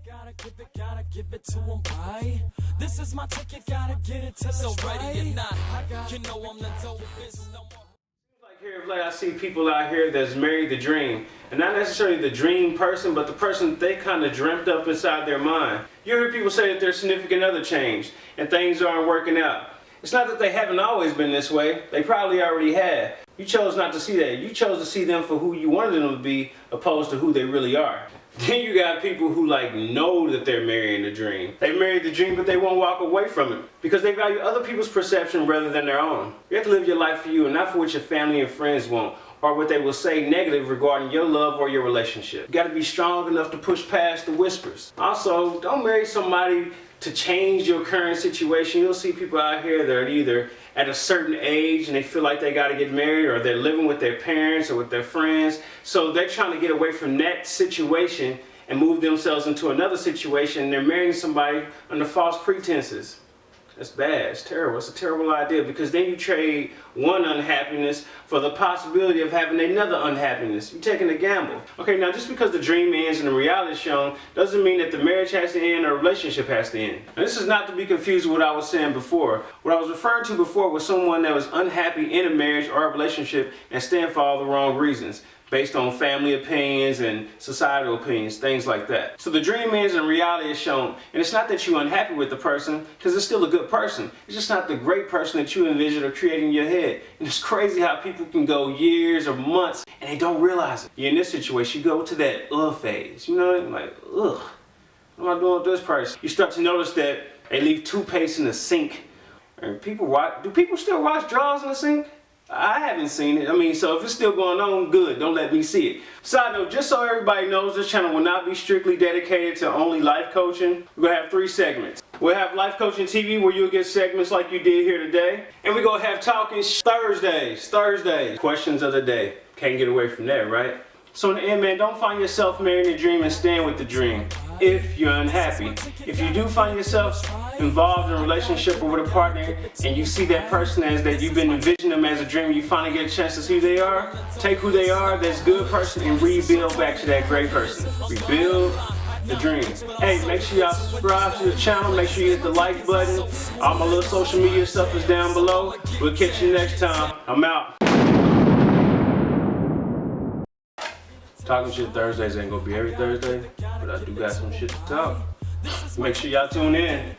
Gotta give it to him right. This is my ticket, gotta get it till it's ready or not. You know I'm the dopest. Like I see people out here that's married the dream, and not necessarily the dream person, but the person they kind of dreamt up inside their mind. You hear people say that their significant other changed and things aren't working out. It's not that they haven't always been this way. They probably already had. You chose not to see that. You chose to see them for who you wanted them to be, opposed to who they really are. Then you got people who know that they're marrying the dream. They married the dream, but they won't walk away from it because they value other people's perception rather than their own. You have to live your life for you and not for what your family and friends want or what they will say negative regarding your love or your relationship. You got to be strong enough to push past the whispers. Also, don't marry somebody to change your current situation. You'll see people out here that are either at a certain age and they feel like they got to get married, or they're living with their parents or with their friends. So they're trying to get away from that situation and move themselves into another situation, and they're marrying somebody under false pretenses. That's bad. It's terrible. It's a terrible idea, because then you trade one unhappiness for the possibility of having another unhappiness. You're taking a gamble. Okay, now just because the dream ends and the reality is shown doesn't mean that the marriage has to end or the relationship has to end. Now, this is not to be confused with what I was saying before. What I was referring to before was someone that was unhappy in a marriage or a relationship and staying for all the wrong reasons, based on family opinions and societal opinions, things like that. So the dream ends and reality is shown. And it's not that you're unhappy with the person, because it's still a good person. It's just not the great person that you envisioned or created in your head. And it's crazy how people can go years or months and they don't realize it. You're in this situation, you go to that phase. You know, like, ugh, what am I doing with this person? You start to notice that they leave toothpaste in the sink. And do people still wash drawers in the sink? I haven't seen it. I mean, so if it's still going on, good. Don't let me see it. Side note, just so everybody knows, this channel will not be strictly dedicated to only life coaching. We're going to have 3 segments. We'll have Life Coaching TV, where you'll get segments like you did here today. And we're going to have Talking Thursdays. Questions of the day. Can't get away from that, right? So in the end, man, don't find yourself marrying the dream and staying with the dream if you're unhappy. If you do find yourself involved in a relationship or with a partner and you see that person as that you've been envisioning them as a dream, you finally get a chance to see who they are, take who they are, that's good person, and rebuild back to that great person. Rebuild the dream. Hey, make sure y'all subscribe to the channel. Make sure you hit the like button. All my little social media stuff is down below. We'll catch you next time. I'm out. Talking Shit Thursdays ain't gonna be every Thursday, but I do got some shit to talk. Make sure y'all tune in.